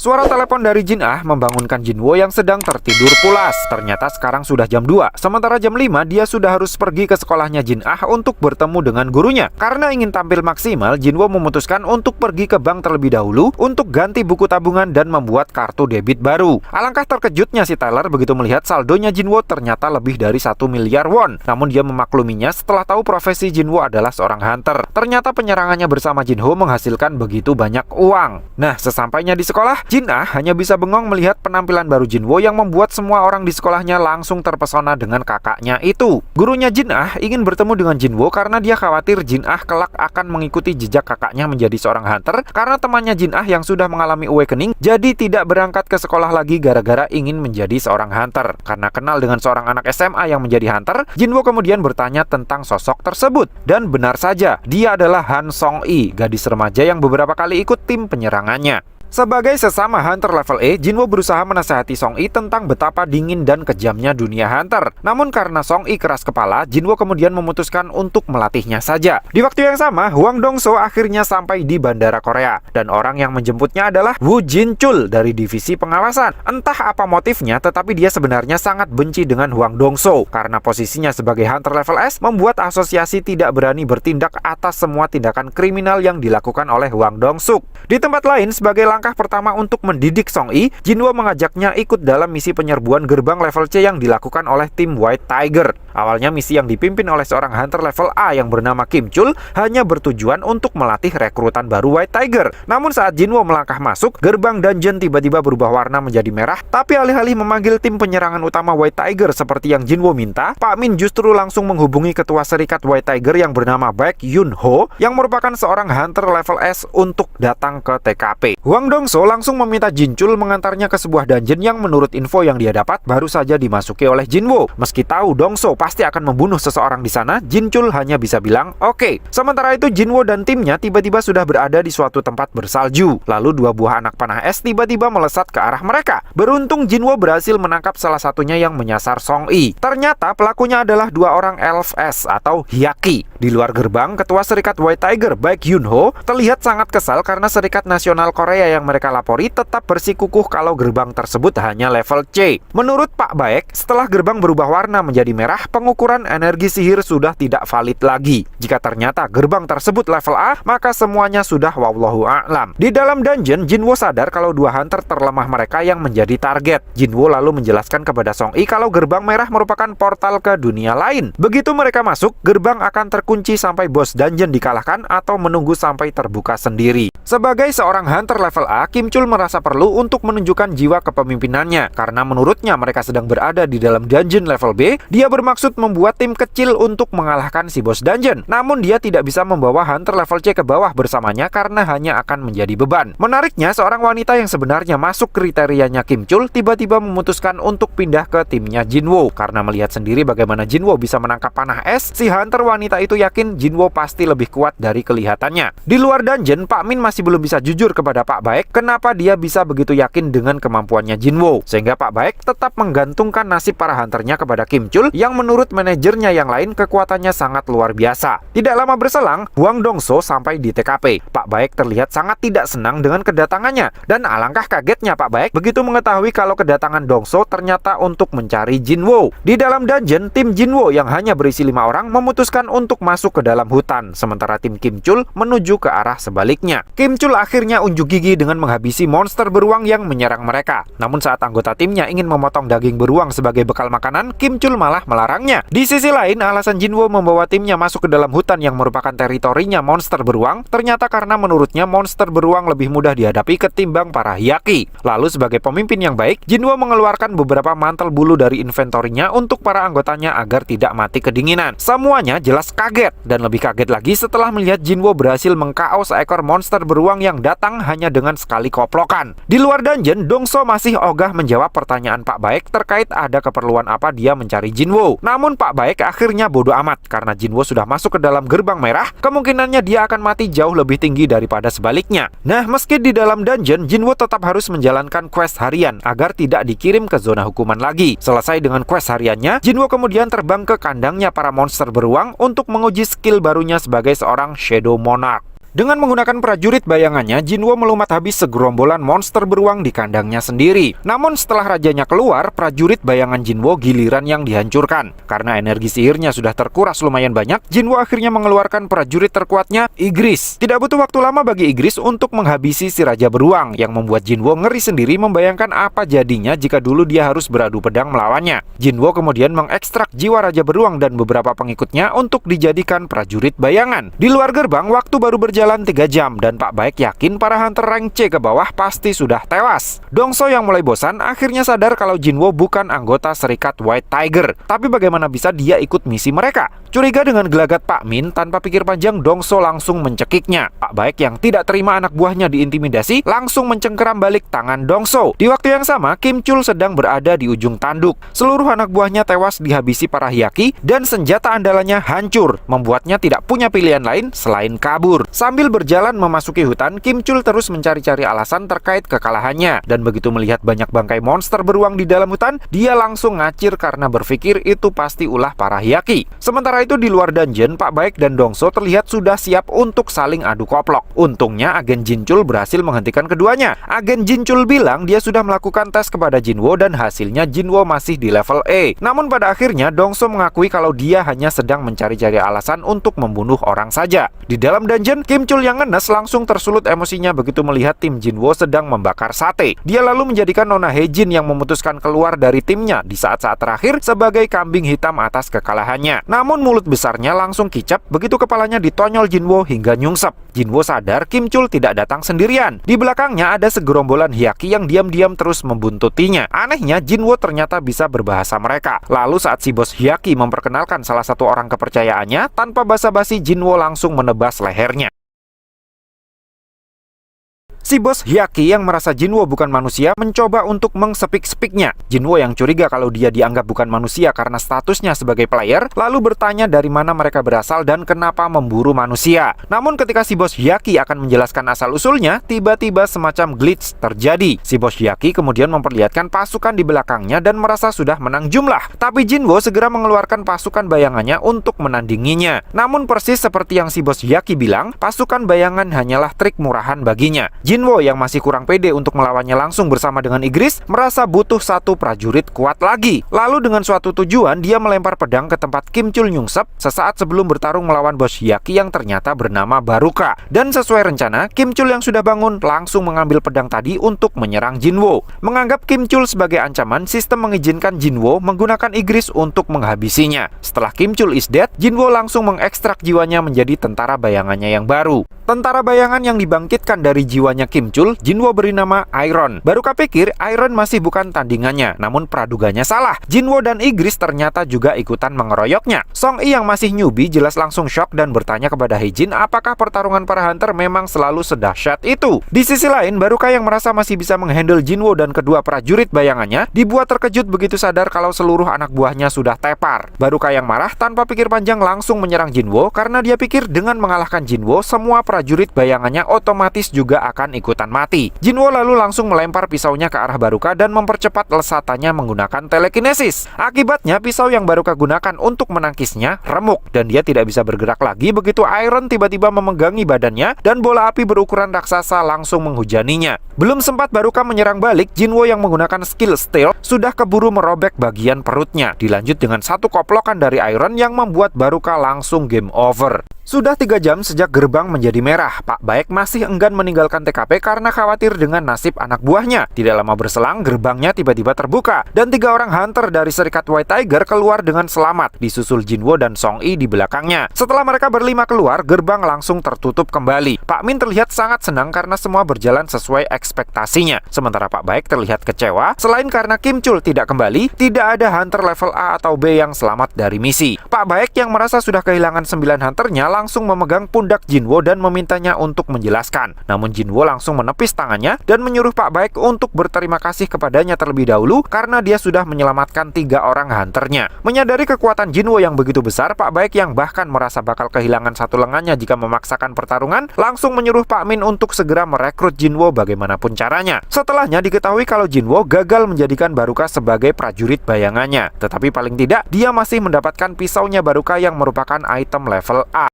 Suara telepon dari Jin Ah membangunkan Jinwo yang sedang tertidur pulas. Ternyata sekarang sudah jam 2, sementara jam 5 dia sudah harus pergi ke sekolahnya Jin Ah untuk bertemu dengan gurunya. Karena ingin tampil maksimal, Jinwo memutuskan untuk pergi ke bank terlebih dahulu untuk ganti buku tabungan dan membuat kartu debit baru. Alangkah terkejutnya si Tyler begitu melihat saldonya Jinwo ternyata lebih dari 1 miliar won. Namun dia memakluminya setelah tahu profesi Jinwo adalah seorang hunter. Ternyata penyerangannya bersama Jinho menghasilkan begitu banyak uang. Nah, sesampainya di sekolah, Jin Ah hanya bisa bengong melihat penampilan baru Jinwo yang membuat semua orang di sekolahnya langsung terpesona dengan kakaknya itu. Gurunya Jin Ah ingin bertemu dengan Jinwo karena dia khawatir Jin Ah kelak akan mengikuti jejak kakaknya menjadi seorang hunter karena temannya Jin Ah yang sudah mengalami awakening jadi tidak berangkat ke sekolah lagi gara-gara ingin menjadi seorang hunter. Karena kenal dengan seorang anak SMA yang menjadi hunter, Jinwo kemudian bertanya tentang sosok tersebut. Dan benar saja, dia adalah Han Song-i, gadis remaja yang beberapa kali ikut tim penyerangannya. Sebagai sesama hunter level E, Jinwo berusaha menasihati Song-i tentang betapa dingin dan kejamnya dunia hunter. Namun karena Song-i keras kepala, Jinwo kemudian memutuskan untuk melatihnya saja. Di waktu yang sama, Hwang Dong-so akhirnya sampai di bandara Korea. Dan orang yang menjemputnya adalah Woo Jin-chul dari divisi pengawasan. Entah apa motifnya, tetapi dia sebenarnya sangat benci dengan Hwang Dong-so. Karena posisinya sebagai hunter level S, membuat asosiasi tidak berani bertindak atas semua tindakan kriminal yang dilakukan oleh Hwang Dong-suk. Di tempat lain, sebagai langkah pertama untuk mendidik Song-i, Jinwo mengajaknya ikut dalam misi penyerbuan gerbang level C yang dilakukan oleh tim White Tiger. Awalnya misi yang dipimpin oleh seorang hunter level A yang bernama Kim Chul hanya bertujuan untuk melatih rekrutan baru White Tiger. Namun saat Jinwo melangkah masuk, gerbang dungeon tiba-tiba berubah warna menjadi merah, tapi alih-alih memanggil tim penyerangan utama White Tiger seperti yang Jinwo minta, Pak Min justru langsung menghubungi ketua serikat White Tiger yang bernama Baek Yun Ho yang merupakan seorang hunter level S untuk datang ke TKP. Hwang Dong-so langsung meminta Jin-chul mengantarnya ke sebuah dungeon yang menurut info yang dia dapat baru saja dimasuki oleh Jinwo. Meski tahu Dong-so pasti akan membunuh seseorang di sana, Jin-chul hanya bisa bilang oke. Sementara itu Jinwo dan timnya tiba-tiba sudah berada di suatu tempat bersalju. Lalu dua buah anak panah es tiba-tiba melesat ke arah mereka. Beruntung Jinwo berhasil menangkap salah satunya yang menyasar Song-i. Ternyata pelakunya adalah dua orang elf es atau hyaki. Di luar gerbang, ketua serikat White Tiger Baek Yun Ho terlihat sangat kesal karena Serikat Nasional Korea yang mereka lapori tetap bersikukuh kalau gerbang tersebut hanya level C. Menurut Pak Baek, setelah gerbang berubah warna menjadi merah, pengukuran energi sihir sudah tidak valid lagi. Jika ternyata gerbang tersebut level A, maka semuanya sudah wallahu a'lam. Di dalam dungeon, Jinwo sadar kalau dua hunter terlemah mereka yang menjadi target. Jinwo lalu menjelaskan kepada Song-i kalau gerbang merah merupakan portal ke dunia lain. Begitu mereka masuk, gerbang akan terkunci sampai bos dungeon dikalahkan atau menunggu sampai terbuka sendiri. Sebagai seorang hunter level A, Kim Chul merasa perlu untuk menunjukkan jiwa kepemimpinannya. Karena menurutnya mereka sedang berada di dalam dungeon level B, dia bermaksud membuat tim kecil untuk mengalahkan si bos dungeon. Namun dia tidak bisa membawa hunter level C ke bawah bersamanya karena hanya akan menjadi beban. Menariknya, seorang wanita yang sebenarnya masuk kriterianya Kim Chul tiba-tiba memutuskan untuk pindah ke timnya Jinwo. Karena melihat sendiri bagaimana Jinwo bisa menangkap panah es, si hunter wanita itu yakin Jinwo pasti lebih kuat dari kelihatannya. Di luar dungeon, Pak Min masih belum bisa jujur kepada Pak Baek kenapa dia bisa begitu yakin dengan kemampuannya Jinwo. Sehingga Pak Baek tetap menggantungkan nasib para hunternya kepada Kim Chul yang menurut manajernya yang lain kekuatannya sangat luar biasa. Tidak lama berselang, Hwang Dong-so sampai di TKP. Pak Baek terlihat sangat tidak senang dengan kedatangannya. Dan alangkah kagetnya Pak Baek begitu mengetahui kalau kedatangan Dong-so ternyata untuk mencari Jinwo. Di dalam dungeon, tim Jinwo yang hanya berisi 5 orang memutuskan untuk masuk ke dalam hutan. Sementara tim Kim Chul menuju ke arah sebaliknya. Kim Chul akhirnya unjuk gigi dengan menghabisi monster beruang yang menyerang mereka. Namun saat anggota timnya ingin memotong daging beruang sebagai bekal makanan, Kim Chul malah melarangnya. Di sisi lain, alasan Jinwo membawa timnya masuk ke dalam hutan yang merupakan teritorinya monster beruang, ternyata karena menurutnya monster beruang lebih mudah dihadapi ketimbang para hyaki. Lalu sebagai pemimpin yang baik, Jinwo mengeluarkan beberapa mantel bulu dari inventorinya untuk para anggotanya agar tidak mati kedinginan. Semuanya jelas kaget, dan lebih kaget lagi setelah melihat Jinwo berhasil meng-KO seekor monster beruang yang datang hanya dengan sekali koplokan. Di luar dungeon, Dong-so masih ogah menjawab pertanyaan Pak Baek terkait ada keperluan apa dia mencari Jinwo. Namun Pak Baek akhirnya bodoh amat karena Jinwo sudah masuk ke dalam gerbang merah, kemungkinannya dia akan mati jauh lebih tinggi daripada sebaliknya. Nah, meski di dalam dungeon, Jinwo tetap harus menjalankan quest harian agar tidak dikirim ke zona hukuman lagi. Selesai dengan quest hariannya, Jinwo kemudian terbang ke kandangnya para monster beruang untuk menguji skill barunya sebagai seorang Shadow Monarch. Dengan menggunakan prajurit bayangannya, Jinwo melumat habis segerombolan monster beruang di kandangnya sendiri. Namun setelah rajanya keluar, prajurit bayangan Jinwo giliran yang dihancurkan. Karena energi sihirnya sudah terkuras lumayan banyak, Jinwo akhirnya mengeluarkan prajurit terkuatnya, Igris. Tidak butuh waktu lama bagi Igris untuk menghabisi si raja beruang, yang membuat Jinwo ngeri sendiri membayangkan apa jadinya jika dulu dia harus beradu pedang melawannya. Jinwo kemudian mengekstrak jiwa raja beruang dan beberapa pengikutnya untuk dijadikan prajurit bayangan. Di luar gerbang, waktu baru berjalan 3 jam dan Pak Baek yakin para hunter rank C ke bawah pasti sudah tewas. Dongso yang mulai bosan akhirnya sadar kalau Jinwo bukan anggota serikat White Tiger. Tapi bagaimana bisa dia ikut misi mereka? Curiga dengan gelagat Pak Min, tanpa pikir panjang Dongso langsung mencekiknya. Pak Baek yang tidak terima anak buahnya diintimidasi langsung mencengkeram balik tangan Dongso. Di waktu yang sama, Kim Chul sedang berada di ujung tanduk. Seluruh anak buahnya tewas dihabisi para Hyaki dan senjata andalannya hancur, membuatnya tidak punya pilihan lain selain kabur. Sambil berjalan memasuki hutan, Kim Chul terus mencari-cari alasan terkait kekalahannya. Dan begitu melihat banyak bangkai monster beruang di dalam hutan, dia langsung ngacir karena berpikir itu pasti ulah para Hyaki. Sementara itu di luar dungeon, Pak Baek dan Dongso terlihat sudah siap untuk saling adu koplok. Untungnya agen Jinchul berhasil menghentikan keduanya. Agen Jinchul bilang dia sudah melakukan tes kepada Jinwo dan hasilnya Jinwo masih di level E. Namun pada akhirnya Dongso mengakui kalau dia hanya sedang mencari-cari alasan untuk membunuh orang saja. Di dalam dungeon, Kim Chul yang ngenes langsung tersulut emosinya begitu melihat tim Jinwo sedang membakar sate. Dia lalu menjadikan Nona Hejin yang memutuskan keluar dari timnya di saat-saat terakhir sebagai kambing hitam atas kekalahannya. Namun mulut besarnya langsung kicap begitu kepalanya ditonyol Jinwo hingga nyungsep. Jinwo sadar Kim Chul tidak datang sendirian. Di belakangnya ada segerombolan Hyaki yang diam-diam terus membuntutinya. Anehnya Jinwo ternyata bisa berbahasa mereka. Lalu saat si bos Hyaki memperkenalkan salah satu orang kepercayaannya, tanpa basa-basi Jinwo langsung menebas lehernya. Si bos Hyaki yang merasa Jinwo bukan manusia mencoba untuk mengsepik-sepiknya. Jinwo yang curiga kalau dia dianggap bukan manusia karena statusnya sebagai player, lalu bertanya dari mana mereka berasal dan kenapa memburu manusia. Namun ketika si bos Hyaki akan menjelaskan asal-usulnya, tiba-tiba semacam glitch terjadi. Si bos Hyaki kemudian memperlihatkan pasukan di belakangnya dan merasa sudah menang jumlah. Tapi Jinwo segera mengeluarkan pasukan bayangannya untuk menandinginya. Namun persis seperti yang si bos Hyaki bilang, pasukan bayangan hanyalah trik murahan baginya. Jinwo yang masih kurang pede untuk melawannya langsung bersama dengan Igris merasa butuh satu prajurit kuat lagi. Lalu dengan suatu tujuan dia melempar pedang ke tempat Kim Chul nyungsep sesaat sebelum bertarung melawan bos Hyaki yang ternyata bernama Baruka. Dan sesuai rencana, Kim Chul yang sudah bangun langsung mengambil pedang tadi untuk menyerang Jinwo. Menganggap Kim Chul sebagai ancaman, sistem mengizinkan Jinwo menggunakan Igris untuk menghabisinya. Setelah Kim Chul is dead, Jinwo langsung mengekstrak jiwanya menjadi tentara bayangannya yang baru. Tentara bayangan yang dibangkitkan dari jiwanya Kim Chul, Jinwo beri nama Iron. Baruka pikir Iron masih bukan tandingannya, namun praduganya salah. Jinwo dan Igris ternyata juga ikutan mengeroyoknya. Song Yi yang masih newbie jelas langsung shock dan bertanya kepada Hejin apakah pertarungan para hunter memang selalu sedahsyat itu. Di sisi lain, Baruka yang merasa masih bisa menghandle Jinwo dan kedua prajurit bayangannya dibuat terkejut begitu sadar kalau seluruh anak buahnya sudah tepar. Baruka yang marah tanpa pikir panjang langsung menyerang Jinwo karena dia pikir dengan mengalahkan Jinwo semua prajurit bayangannya otomatis juga akan ikutan mati. Jinwo lalu langsung melempar pisaunya ke arah Baruka dan mempercepat lesatannya menggunakan telekinesis. Akibatnya pisau yang Baruka gunakan untuk menangkisnya remuk dan dia tidak bisa bergerak lagi begitu Iron tiba-tiba memegangi badannya dan bola api berukuran raksasa langsung menghujaninya. Belum sempat Baruka menyerang balik, Jinwo yang menggunakan skill stealth sudah keburu merobek bagian perutnya. Dilanjut dengan satu koplokan dari Iron yang membuat Baruka langsung game over. Sudah 3 jam sejak gerbang menjadi merah, Pak Baek masih enggan meninggalkan TKP karena khawatir dengan nasib anak buahnya. Tidak lama berselang, gerbangnya tiba-tiba terbuka dan 3 orang hunter dari serikat White Tiger keluar dengan selamat, disusul Jinwo dan Song Yi di belakangnya. Setelah mereka berlima keluar, gerbang langsung tertutup kembali. Pak Min terlihat sangat senang karena semua berjalan sesuai ekspektasinya. Sementara Pak Baek terlihat kecewa, selain karena Kim Chul tidak kembali, tidak ada hunter level A atau B yang selamat dari misi. Pak Baek yang merasa sudah kehilangan 9 hunternya langsung memegang pundak Jinwo dan memintanya untuk menjelaskan. Namun Jinwo langsung menepis tangannya dan menyuruh Pak Baek untuk berterima kasih kepadanya terlebih dahulu karena dia sudah menyelamatkan 3 orang hunternya. Menyadari kekuatan Jinwo yang begitu besar, Pak Baek yang bahkan merasa bakal kehilangan satu lengannya jika memaksakan pertarungan, langsung menyuruh Pak Min untuk segera merekrut Jinwo bagaimanapun caranya. Setelahnya diketahui kalau Jinwo gagal menjadikan Baruka sebagai prajurit bayangannya. Tetapi paling tidak, dia masih mendapatkan pisaunya Baruka yang merupakan item level A.